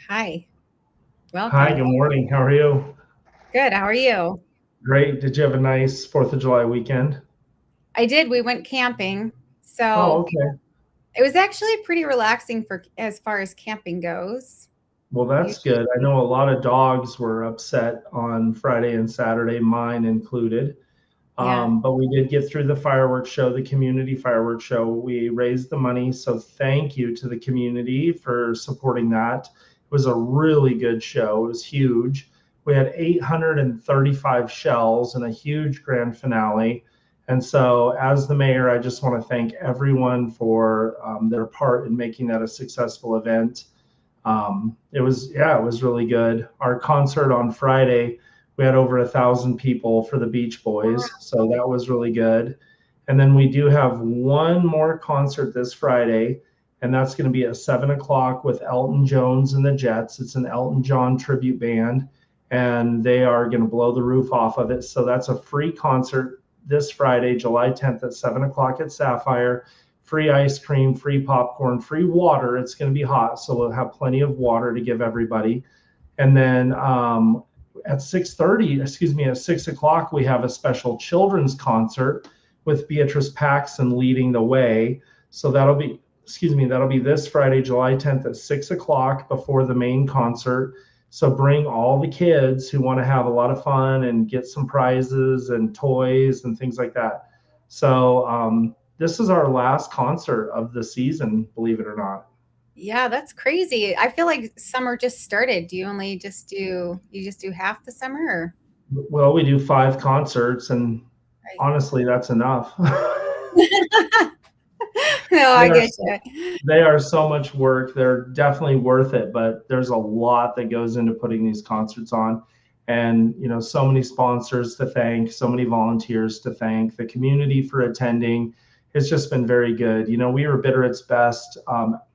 Hi, Hi, welcome. good morning. How are you? Good. How are you? Great. Did you have a nice 4th of July weekend? I did. We went camping. Oh, So okay. it was actually pretty relaxing for as far as camping goes. Well, that's Usually, good. I know a lot of dogs were upset on Friday and Saturday, mine included. yeah. But we did get through the fireworks show, the community fireworks show. We raised the money. So thank you to the community for supporting that. It was a really good show. It was huge. We had 835 shells and a huge grand finale. And so, as the mayor, I just want to thank everyone for their part in making that a successful event. It was really good. Our concert on Friday, we had over 1,000 people for the Beach Boys, so that was really good. And then we do have one more concert this Friday, and that's going to be at 7 o'clock with Elton Jones and the Jets. It's an Elton John tribute band, and they are going to blow the roof off of it. So that's a free concert this Friday, July 10th at 7 o'clock at Sapphire. Free ice cream, free popcorn, free water. It's going to be hot, so we'll have plenty of water to give everybody. And then at 6:30, excuse me, at 6 o'clock, we have a special children's concert with Beatrice Paxson leading the way. So that'll be this Friday, July 10th at 6 o'clock before the main concert. So bring all the kids who want to have a lot of fun and get some prizes and toys and things like that. So this is our last concert of the season, believe it or not. Yeah, that's crazy. I feel like summer just started. Do you only just do you just do half the summer or Well, we do 5 concerts, and right? honestly, that's enough. No, they I are get you. they are so much work. They're definitely worth it, but there's a lot that goes into putting these concerts on. And so many sponsors to thank, so many volunteers to thank, the community for attending. It's just been very good. We were Bitterroot's best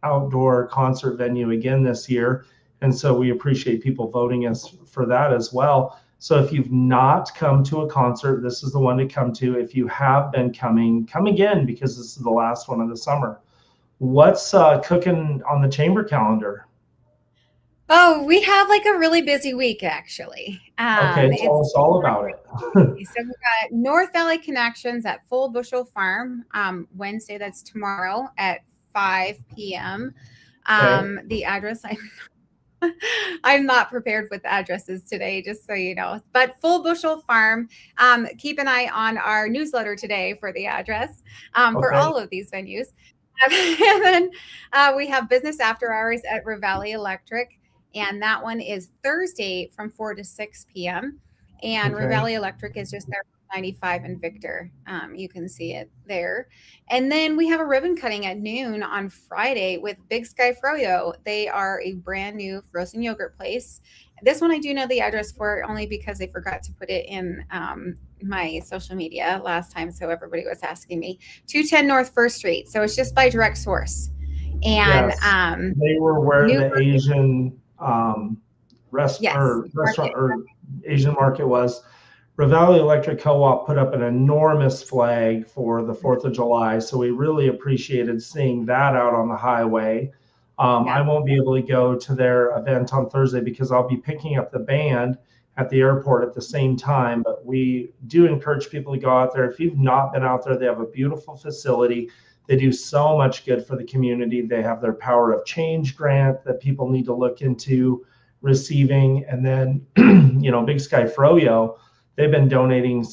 outdoor concert venue again this year, and so we appreciate people voting us for that as well. So if you've not come to a concert, this is the one to come to. If you have been coming, come again because this is the last one of the summer. What's cooking on the chamber calendar? Oh, we have like a really busy week actually. Okay, tell It's us all about it. So we got North Valley Connections at Full Bushel Farm Wednesday. That's tomorrow at 5 p.m. Okay. The address I'm not prepared with addresses today, just so you know. But Full Bushel Farm, keep an eye on our newsletter today for the address for Okay. all of these venues. And then we have Business After Hours at Ravalli Electric, and that one is Thursday from 4 to 6 p.m. And Okay. Ravalli Electric is just there 95 and Victor. You can see it there. And then we have a ribbon cutting at noon on Friday with Big Sky Froyo. They are a brand new frozen yogurt place. This one I do know the address for only because they forgot to put it in my social media last time. So everybody was asking me. 210 North First Street. So it's just by direct source. And Yes. They were where new, the Asian yes, restaurant market. or Asian market was. Ravalli Electric Co-op put up an enormous flag for the 4th of July, so we really appreciated seeing that out on the highway. I Yep. won't be able to go to their event on Thursday because I'll be picking up the band at the airport at the same time, but we do encourage people to go out there. If you've not been out there, they have a beautiful facility. They do so much good for the community. They have their Power of Change grant that people need to look into receiving. And then, Big Sky Froyo, they've been donating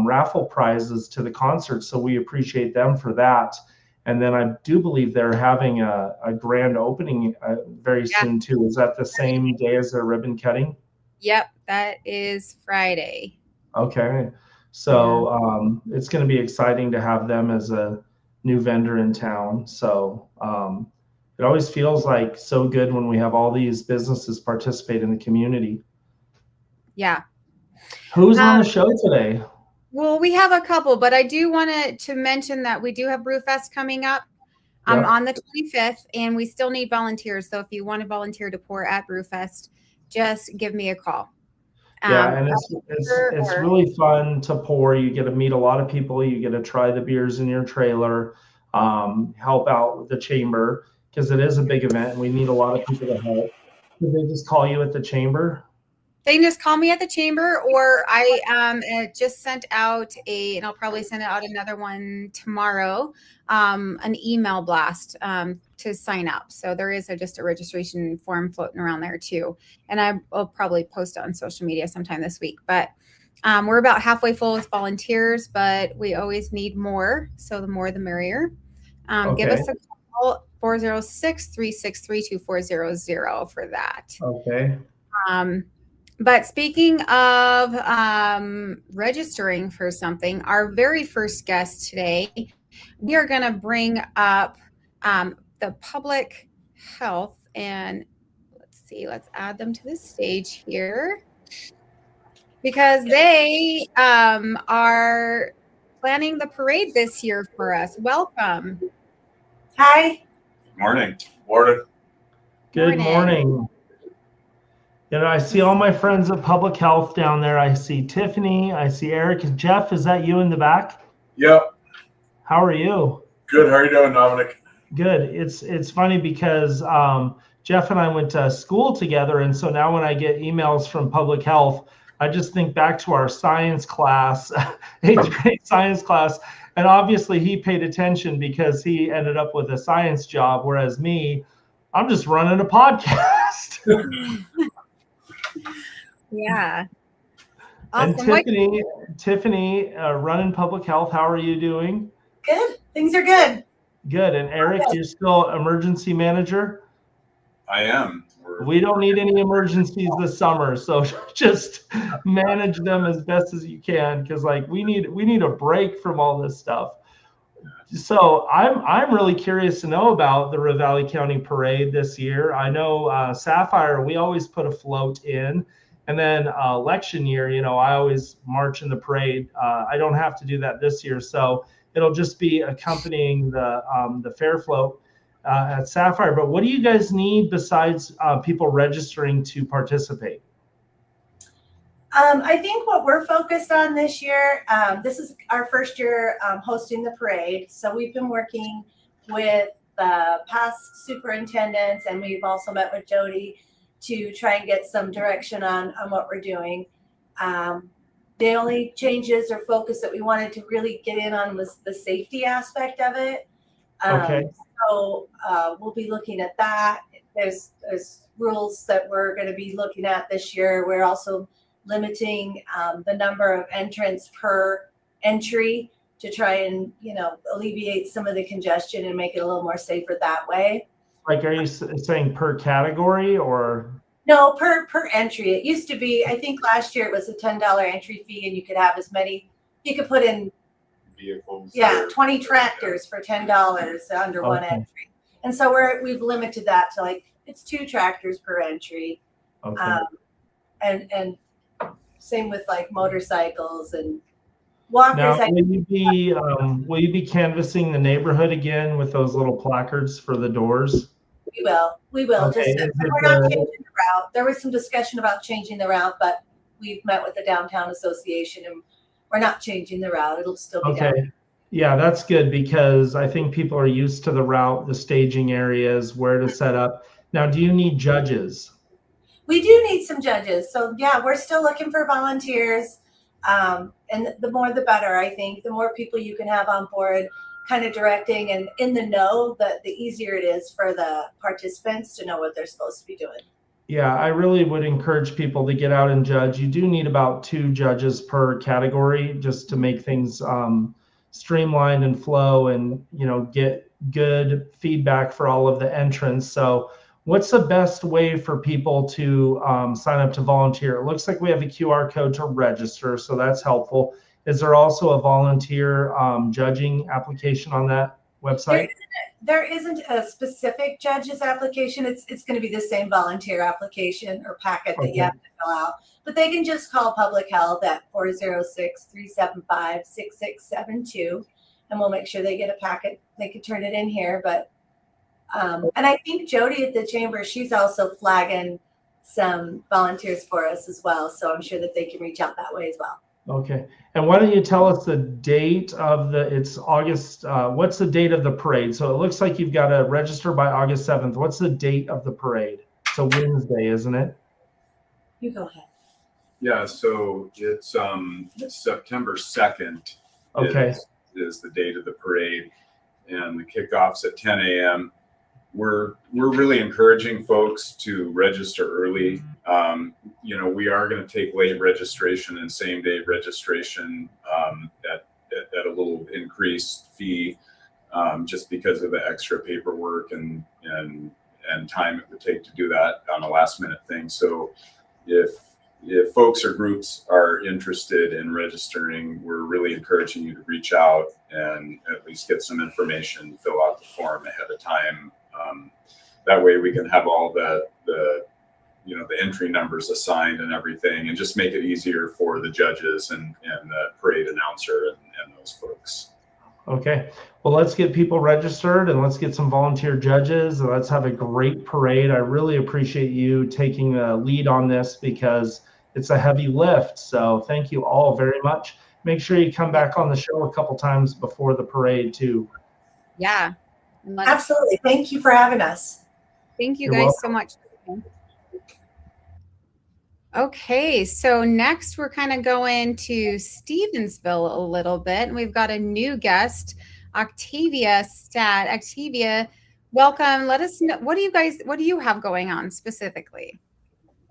raffle prizes to the concert, so we appreciate them for that. And then I do believe they're having a grand opening very Yeah. soon too. Is that the same day as their ribbon cutting? Yep. That is Friday. Okay, Yeah. so it's going to be exciting to have them as a new vendor in town. So it always feels like so good when we have all these businesses participate in the community. Yeah. Who's on Um, the show today? well, we have a couple, but I do want to mention that we do have Brewfest coming up. Yep. on the 25th, and we still need volunteers. So if you want to volunteer to pour at Brewfest, just give me a call. Yeah, and it's Or really fun to pour. You get to meet a lot of people. You get to try the beers in your trailer, help out with the chamber because it is a big event and we need a lot of people to help. Did they just call you at the chamber? they can just call me at the chamber, or I just sent out and I'll probably send out another one tomorrow, an email blast to sign up. So there is just a registration form floating around there too, and I will probably post it on social media sometime this week. But we're about halfway full with volunteers, but we always need more. So the more the merrier. Give Okay. us a call, 406-363-2400 for that. Okay. But speaking of registering for something, our very first guest today, we are going to bring up the public health. And let's see, let's add them to the stage here because they are planning the parade this year for us. Welcome. Hi. Morning. Morning. Good morning. You know, I see all my friends at Public Health down there. I see Tiffany. I see Eric. Jeff, is that you in the back? Yep. How are you? Good. How are you doing, Dominic? Good. It's funny because Jeff and I went to school together, and so now when I get emails from Public Health, I just think back to our science class, 8th grade science class, and obviously he paid attention because he ended up with a science job, whereas me, I'm just running a podcast. Yeah. Awesome. And Tiffany, running Public Health, how are you doing? Good. Things are good. Good. And Eric, you're still emergency manager? I am. We don't need any emergencies this summer, so just manage them as best as you can, because like we need a break from all this stuff. So I'm really curious to know about the Ravalli County Parade this year. I know Sapphire, we always put a float in, and then election year, you know, I always march in the parade. I don't have to do that this year, so it'll just be accompanying the fair float at Sapphire. But what do you guys need besides people registering to participate? I think what we're focused on this year, this is our first year hosting the parade. So we've been working with the past superintendents, and we've also met with Jody to try and get some direction on what we're doing. The only changes or focus that we wanted to really get in on was the safety aspect of it. Okay. So we'll be looking at that. There's rules that we're going to be looking at this year. We're also limiting the number of entrants per entry to try and, you know, alleviate some of the congestion and make it a little more safer that way. Like, are you saying per category or? No, per entry. It used to be, I think last year it was a $10 entry fee, and you could have as many, you could put in vehicles. 20 tractors for $10 under one entry. And so we've limited that to like, it's 2 tractors per entry. Okay. And same with like motorcycles and walkers. Now, will you be canvassing the neighborhood again with those little placards for the doors? We will. Okay. We're not changing the route. There was some discussion about changing the route, but we've met with the downtown association and we're not changing the route. It'll still be down. Yeah, that's good because I think people are used to the route, the staging areas, where to set up. Now, do you need judges? We do need some judges. So yeah, we're still looking for volunteers. And the more the better, I think. The more people you can have on board kind of directing and in the know, the easier it is for the participants to know what they're supposed to be doing. Yeah, I really would encourage people to get out and judge. You do need about 2 judges per category just to make things streamlined and flow and, you know, get good feedback for all of the entrants. So what's the best way for people to sign up to volunteer? It looks like we have a QR code to register, so that's helpful. Is there also a volunteer judging application on that website? There isn't a specific judge's application. It's going to be the same volunteer application or packet that you have to fill out. But they can just call Public Health at 406-375-6672, and we'll make sure they get a packet. They could turn it in here, but And I think Jody at the chamber, she's also flagging some volunteers for us as well. So I'm sure that they can reach out that way as well. Okay. And why don't you tell us the date of it's August, what's the date of the parade? So it looks like you've got to register by August 7th. What's the date of the parade? It's a Wednesday, isn't it? You go ahead. Yeah, so it's September 2nd Okay. is the date of the parade, and the kickoff's at 10 a.m. We're really encouraging folks to register early. We are going to take late registration and same day registration at a little increased fee, just because of the extra paperwork and time it would take to do that on a last minute thing. So if folks or groups are interested in registering, we're really encouraging you to reach out and at least get some information, fill out the form ahead of time. That way we can have all the entry numbers assigned and everything, and just make it easier for the judges and the parade announcer and those folks. Okay. Well, let's get people registered and let's get some volunteer judges. And let's have a great parade. I really appreciate you taking the lead on this because it's a heavy lift. So thank you all very much. Make sure you come back on the show a couple times before the parade too. Yeah. Absolutely. Thank you for having us. Thank you You're guys welcome. so much. Okay, so next we're kind of going to Stevensville a little bit, and we've got a new guest, Octavia Stat. Octavia, welcome. Let us know, what do you have going on specifically?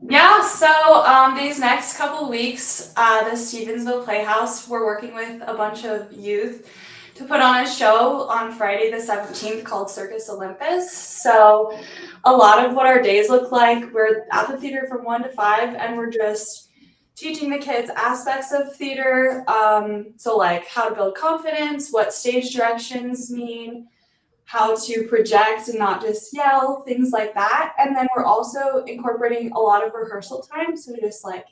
Yeah, so these next couple weeks, the Stevensville Playhouse, we're working with a bunch of youth to put on a show on Friday the 17th called Circus Olympus. So a lot of what our days look like, we're at the theater from 1 to 5, and we're just teaching the kids aspects of theater. So like how to build confidence, what stage directions mean, how to project and not just yell, things like that. And then we're also incorporating a lot of rehearsal time. So just like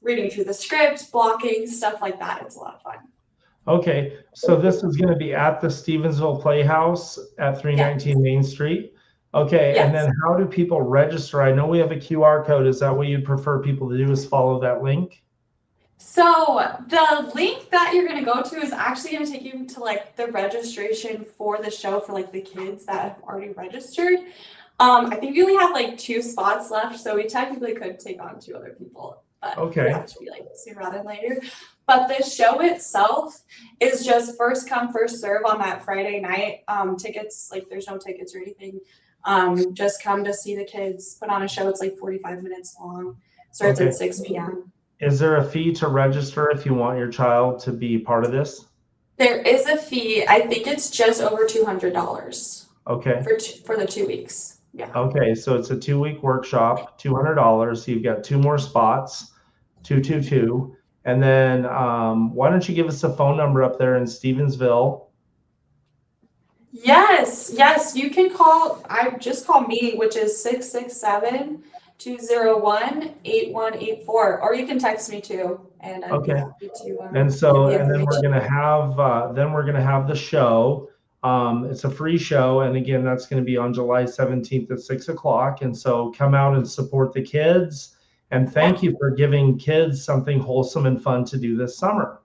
reading through the script, blocking, stuff like that. It's a lot of fun. Okay, so this is going to be at the Stevensville Playhouse at 319 Main Street. Okay, Yes. And then how do people register? I know we have a QR code. Is that what you'd prefer people to do, is follow that link? So the link that you're going to go to is actually going to take you to like the registration for the show for like the kids that have already registered. I think we only have like 2 spots left, so we technically could take on 2 other people. But Okay. that should be like sooner rather than later. But the show itself is just first come, first serve on that Friday night. Tickets, like there's no tickets or anything. Just come to see the kids put on a show. It's like 45 minutes long. Starts Okay. at 6 p.m. Is there a fee to register if you want your child to be part of this? There is a fee. I think it's just over $200. Okay. For the 2 weeks. Yeah. Okay, so it's a 2-week workshop, $200. So you've got 2 more spots, 222. And then why don't you give us a phone number up there in Stevensville? Yes, you can call. Just call me, which is 667-201-8184, or you can text me too. And I'd be happy to. And then we're gonna have the show. It's a free show, and again, that's going to be on July 17th at 6 o'clock. And so come out and support the kids. And thank you for giving kids something wholesome and fun to do this summer.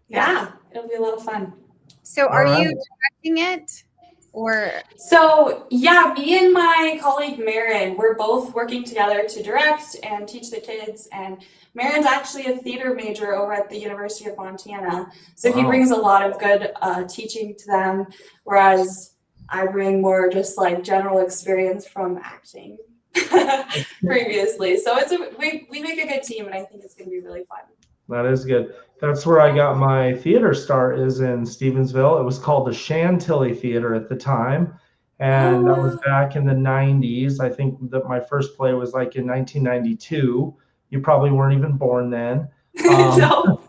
Yeah, it'll be a lot of fun. So are you directing it? Or So yeah, me and my colleague Marin, we're both working together to direct and teach the kids. And Marin's actually a theater major over at the University of Montana. So he brings a lot of good teaching to them, whereas I bring more just like general experience from acting previously. So we make a good team, and I think it's going to be really fun. That is good. That's where I got my theater start, is in Stevensville. It was called the Chantilly Theater at the time. And that was back in the 90s. I think that my first play was like in 1992. You probably weren't even born then. No.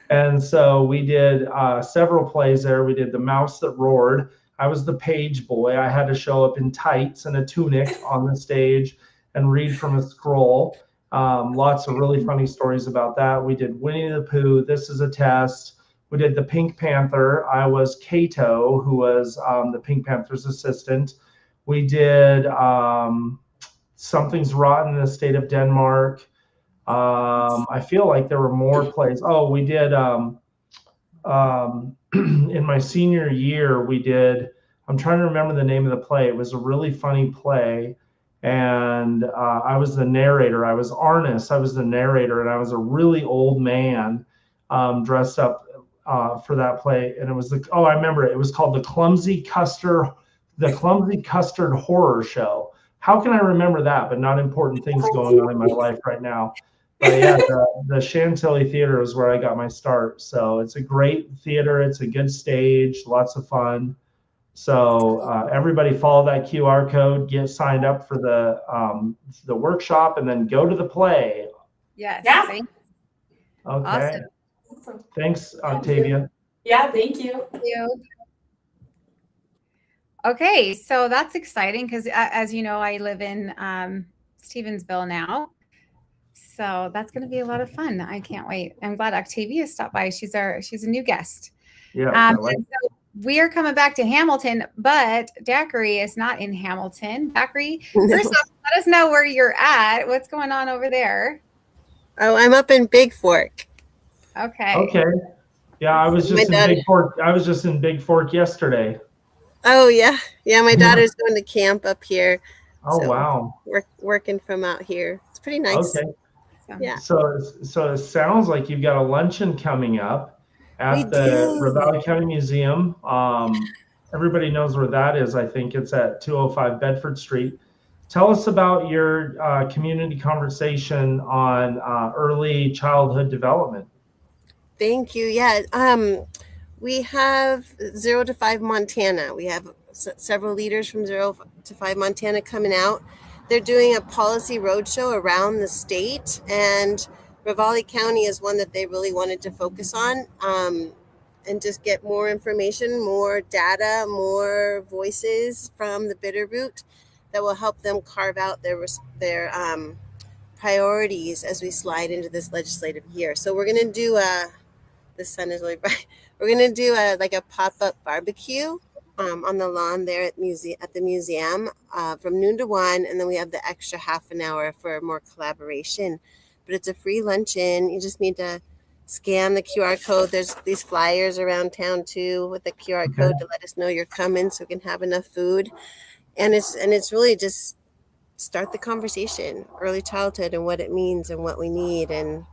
And so we did several plays there. We did The Mouse That Roared. I was the page boy. I had to show up in tights and a tunic on the stage and read from a scroll. Lots of really funny stories about that. We did Winnie the Pooh, This Is a Test. We did The Pink Panther. I was Kato, who was the Pink Panther's assistant. We did Something's Rotten in the State of Denmark. I feel like there were more plays. Oh, we did in my senior year, we did. I'm trying to remember the name of the play. It was a really funny play, and I was the narrator. I was Arnis. I was the narrator, and I was a really old man dressed up for that play. And it was I remember it. It was called the Clumsy Custard Horror Show. How can I remember that, but not important things going on in my life right now? But yeah, the Chantilly Theater is where I got my start. So it's a great theater. It's a good stage, lots of fun. So everybody follow that QR code, get signed up for the workshop, and then go to the play. Yes. Yeah. Thank Okay. Awesome. Thanks, Octavia. Yeah, thank you. you. Okay, so that's exciting because, as you know, I live in Stevensville now. So that's going to be a lot of fun. I can't wait. I'm glad Octavia stopped by. She's a new guest. Yeah. And so we are coming back to Hamilton, but Daiquiri is not in Hamilton. Daiquiri, first off, let us know where you're at. What's going on over there? Oh, I'm up in Big Fork. Okay. Okay. Yeah, I was just in Big Fork. I was just in Big Fork yesterday. Oh yeah, my daughter's going to camp up here. Oh so wow. Working from out here. It's pretty nice. Okay. Yeah. So it sounds like you've got a luncheon coming up at the Ravalli County Museum. Everybody knows where that is. I think it's at 205 Bedford Street. Tell us about your community conversation on early childhood development. Thank you. Yeah. We have 0 to 5 Montana. We have several leaders from 0 to 5 Montana coming out. They're doing a policy roadshow around the state, and Ravalli County is one that they really wanted to focus on, and just get more information, more data, more voices from the Bitterroot that will help them carve out their priorities as we slide into this legislative year. So we're going to do the sun is really bright. We're going to do a pop-up barbecue on the lawn there at the museum from noon to 1, and then we have the extra half an hour for more collaboration. But it's a free luncheon. You just need to scan the QR code. There's these flyers around town too with the QR code to let us know you're coming, so we can have enough food. And it's really just start the conversation, early childhood and what it means and what we need, and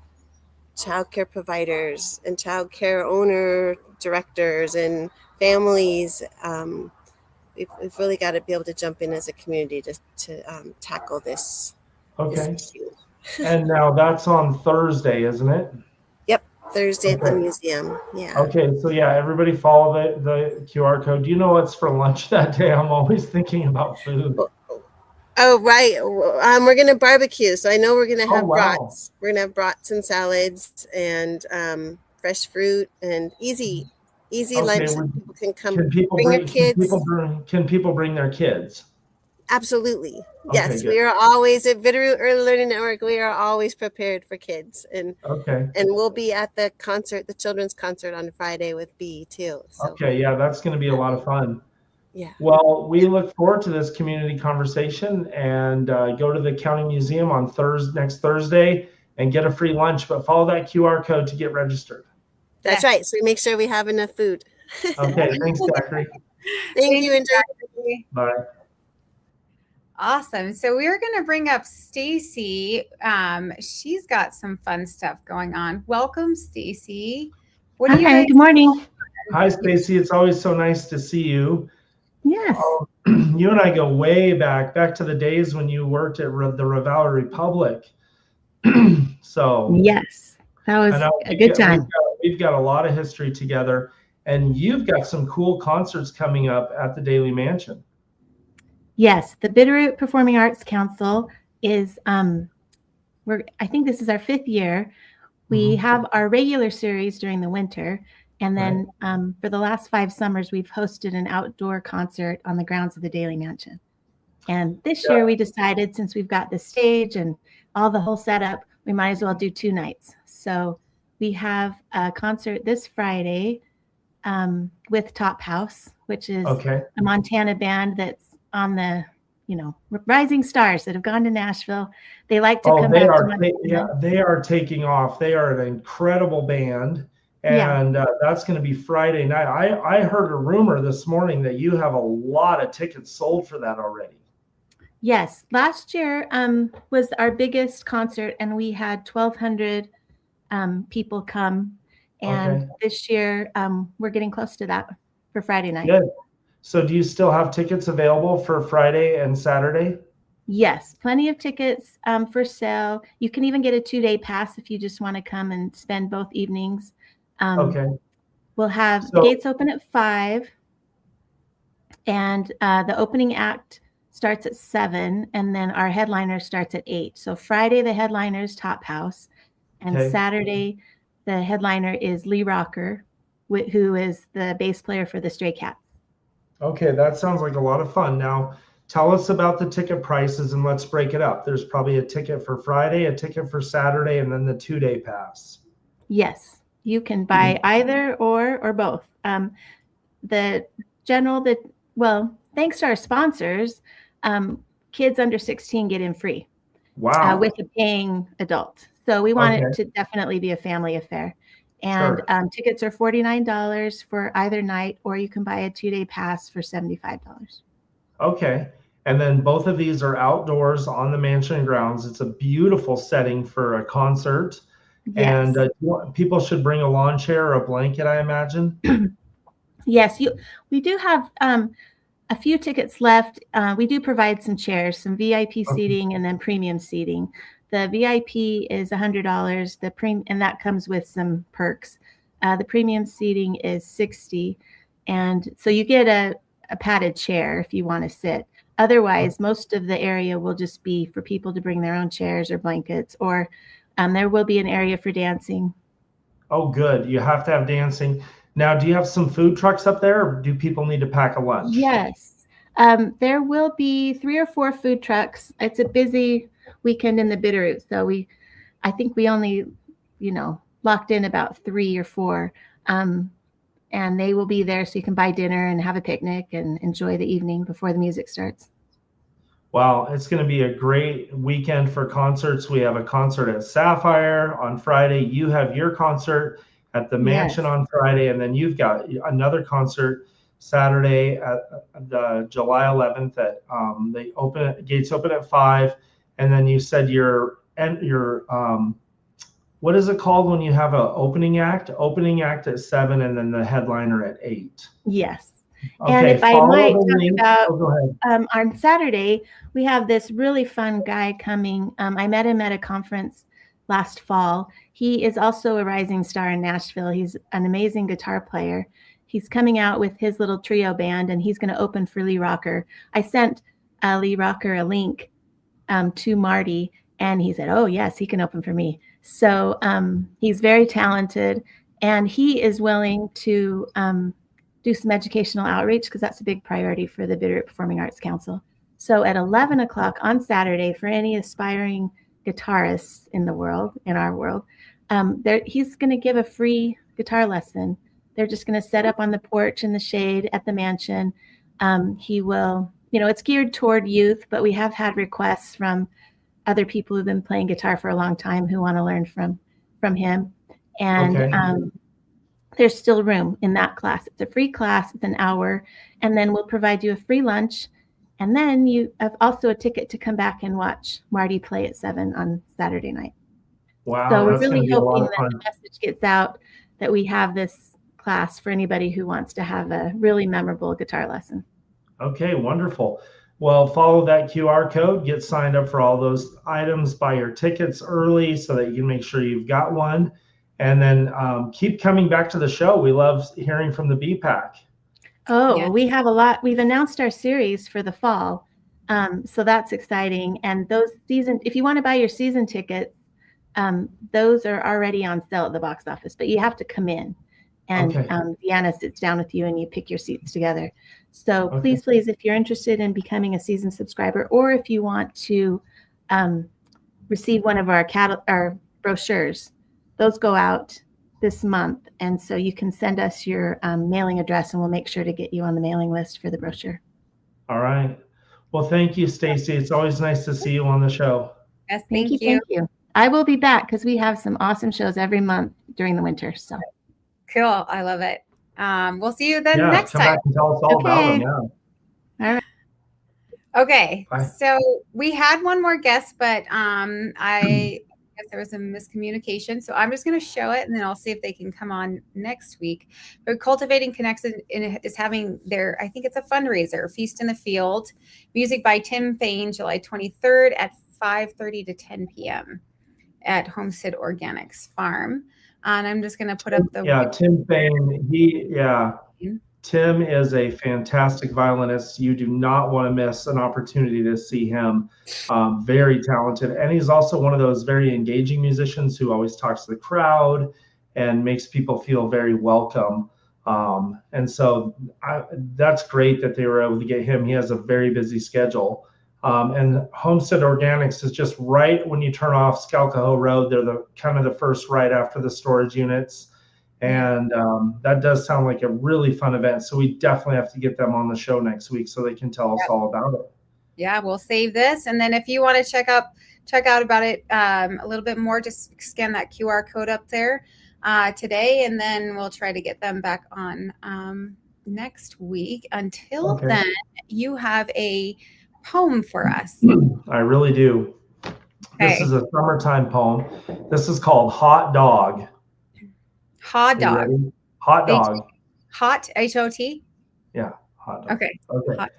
childcare providers and childcare owner directors and families. We've really got to be able to jump in as a community to tackle this issue. And now that's on Thursday, isn't it? Yep, Thursday at the museum. Yeah. Okay, so yeah, everybody follow the QR code. Do you know what's for lunch that day? I'm always thinking about food. Oh, right. We're going to barbecue. So I know we're going to have brats. We're going to have brats and salads and fresh fruit and easy lunch. People can come. Bring their kids. Can people bring their kids? Absolutely. Yes. We are always at Bitterroot Early Learning Network. We are always prepared for kids. And we'll be at the concert, the children's concert on Friday with B too. So. Okay. Yeah, that's going to be a lot of fun. Yeah. Well, we look forward to this community conversation, and go to the county museum on next Thursday and get a free lunch, but follow that QR code to get registered. That's right. So make sure we have enough food. Okay. Thanks, Zachary. Thank you. Enjoy. Bye. Awesome. So we're going to bring up Stacy. She's got some fun stuff going on. Welcome, Stacy. Hi, good morning. Hi, Stacy. It's always so nice to see you. Yes. You and I go way back to the days when you worked at the Ravalli Republic. So yes, that was a good time. We've got a lot of history together, and you've got some cool concerts coming up at the Daily Mansion. Yes, the Bitterroot Performing Arts Council is, I think this is our 5th year. We have our regular series during the winter. And then for the last 5 summers, we've hosted an outdoor concert on the grounds of the Daily Mansion. And this year we decided, since we've got the stage and the whole setup, we might as well do 2 nights. So we have a concert this Friday with Top House, which is a Montana band that's on the, rising stars that have gone to Nashville. They like to Oh, come they back to are, Montana. they are taking off. They are an incredible band. Yeah. And that's going to be Friday night. I heard a rumor this morning that you have a lot of tickets sold for that already. Yes. Last year was our biggest concert, and we had 1,200 people come. And Okay. this year we're getting close to that for Friday night. Good. So do you still have tickets available for Friday and Saturday? Yes, plenty of tickets for sale. You can even get a 2-day pass if you just want to come and spend both evenings. Okay. We'll have the gates open at 5, and the opening act starts at 7, and then our headliner starts at 8. So Friday, the headliner is Top House, and Saturday, the headliner is Lee Rocker, who is the bass player for the Stray Cats. Okay, that sounds like a lot of fun. Now, tell us about the ticket prices and let's break it up. There's probably a ticket for Friday, a ticket for Saturday, and then the 2-day pass. Yes, you can buy either or both. Thanks to our sponsors, kids under 16 get in free. Wow. With a paying adult. So we want it to definitely be a family affair. And tickets are $49 for either night, or you can buy a 2-day pass for $75. Okay. And then both of these are outdoors on the mansion grounds. It's a beautiful setting for a concert. Yes. And people should bring a lawn chair or a blanket, I imagine. Yes, we do have a few tickets left. We do provide some chairs, some VIP seating, and then premium seating. The VIP is $100. And that comes with some perks. The premium seating is $60, and so you get a padded chair if you want to sit. Otherwise, most of the area will just be for people to bring their own chairs or blankets, or there will be an area for dancing. Oh, good. You have to have dancing. Now, do you have some food trucks up there, or do people need to pack a lunch? Yes. There will be 3 or 4 food trucks. It's a busy weekend in the Bitterroot, so I think we only, locked in about 3 or 4, and they will be there so you can buy dinner and have a picnic and enjoy the evening before the music starts. Wow, it's going to be a great weekend for concerts. We have a concert at Sapphire on Friday. You have your concert at the Mansion on Friday, and then you've got another concert Saturday at the July 11th at gates open at 5, and then you said your what is it called when you have an opening act at 7 and then the headliner at 8? Yes. Okay, and if I might talk about go ahead. On Saturday, we have this really fun guy coming. I met him at a conference last fall. He is also a rising star in Nashville. He's an amazing guitar player. He's coming out with his little trio band, and he's going to open for Lee Rocker. I sent Lee Rocker a link to Marty, and he said, oh, yes, he can open for me. So he's very talented, and he is willing to do some educational outreach, because that's a big priority for the Bitterroot Performing Arts Council. So at 11 o'clock on Saturday, for any aspiring guitarists in our world, he's going to give a free guitar lesson. They're just going to set up on the porch in the shade at the mansion. He will, it's geared toward youth, but we have had requests from other people who've been playing guitar for a long time who want to learn from him. And there's still room in that class. It's a free class. It's an hour. And then we'll provide you a free lunch. And then you have also a ticket to come back and watch Marty play at 7 on Saturday night. Wow. So we're really hoping that the message gets out that we have this class for anybody who wants to have a really memorable guitar lesson. Okay, wonderful. Well, follow that QR code, get signed up for all those items, buy your tickets early so that you can make sure you've got one. And then keep coming back to the show. We love hearing from the BPAC. Oh, yeah. We have a lot. We've announced our series for the fall. So that's exciting. And those if you want to buy your season tickets, those are already on sale at the box office, but you have to come in. And Deanna sits down with you and you pick your seats together. So please, if you're interested in becoming a season subscriber, or if you want to receive one of our brochures, those go out this month. And so you can send us your mailing address, and we'll make sure to get you on the mailing list for the brochure. All right. Well, thank you, Stacy. It's always nice to see you on the show. Yes, Thank you. Thank you. I will be back because we have some awesome shows every month during the winter. So Cool. I love it. We'll see you then Yeah, next come time. back and tell us all about them. Yeah. all right. Okay. Bye. So we had one more guest, but I guess there was a miscommunication. So I'm just going to show it and then I'll see if they can come on next week. But Cultivating Connection is having their, I think it's a fundraiser, Feast in the Field, music by Tim Fain, July 23rd at 5:30 to 10 p.m. at Homestead Organics Farm. And I'm just going to put up the Tim Fain. Tim is a fantastic violinist. You do not want to miss an opportunity to see him. Very talented. And he's also one of those very engaging musicians who always talks to the crowd and makes people feel very welcome. And so that's great that they were able to get him. He has a very busy schedule. And Homestead Organics is just right when you turn off Scalcahoe Road. They're the kind of the first right after the storage units. And that does sound like a really fun event. So we definitely have to get them on the show next week so they can tell us all about it. Yeah, we'll save this. And then if you want to check out about it a little bit more, just scan that QR code up there today. And then we'll try to get them back on next week. Until then, you have a poem for us. I really do. This is a summertime poem. This is called Hot Dog. Hot dog. Hot dog. Hot, H-O-T? Yeah, hot dog. Okay. Hot.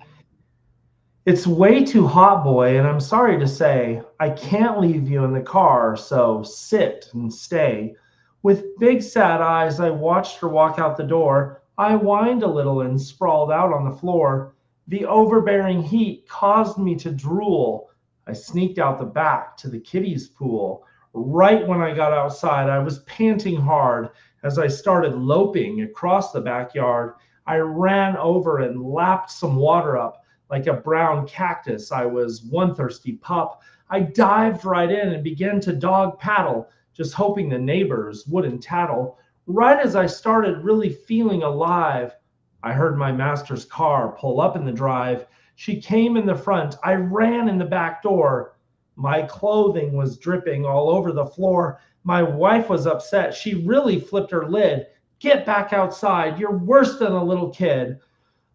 It's way too hot, boy, and I'm sorry to say, I can't leave you in the car, so sit and stay. With big sad eyes, I watched her walk out the door. I whined a little and sprawled out on the floor. The overbearing heat caused me to drool. I sneaked out the back to the kiddies' pool. Right when I got outside, I was panting hard. As I started loping across the backyard, I ran over and lapped some water up. Like a brown cactus, I was one thirsty pup. I dived right in and began to dog paddle, just hoping the neighbors wouldn't tattle. Right as I started really feeling alive, I heard my master's car pull up in the drive. She came in the front. I ran in the back door. My clothing was dripping all over the floor. My wife was upset. She really flipped her lid. Get back outside. You're worse than a little kid.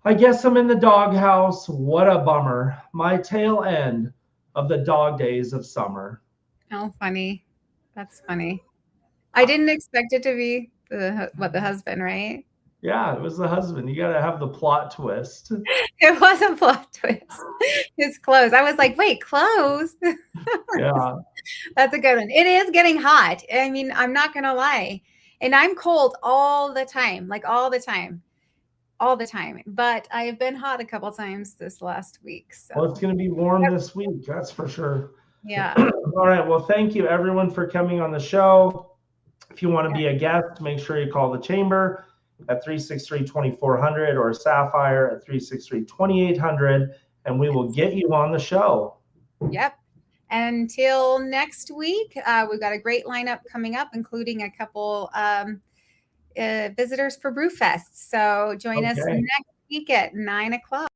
I guess I'm in the doghouse. What a bummer. My tail end of the dog days of summer. Oh, funny. That's funny. I didn't expect it to be the husband, right? Yeah, it was the husband. You got to have the plot twist. It was a plot twist. His clothes. I was like, wait, clothes? Yeah. That's a good one. It is getting hot. I mean, I'm not going to lie. And I'm cold all the time, like all the time. But I have been hot a couple times this last week. So. Well, it's going to be warm this week. That's for sure. Yeah. All right. Well, thank you everyone for coming on the show. If you want to be a guest, make sure you call the chamber at 363-2400 or Sapphire at 363-2800, and we will get you on the show. Yep. Until next week, we've got a great lineup coming up, including a couple visitors for Brewfest. So join us next week at 9 o'clock.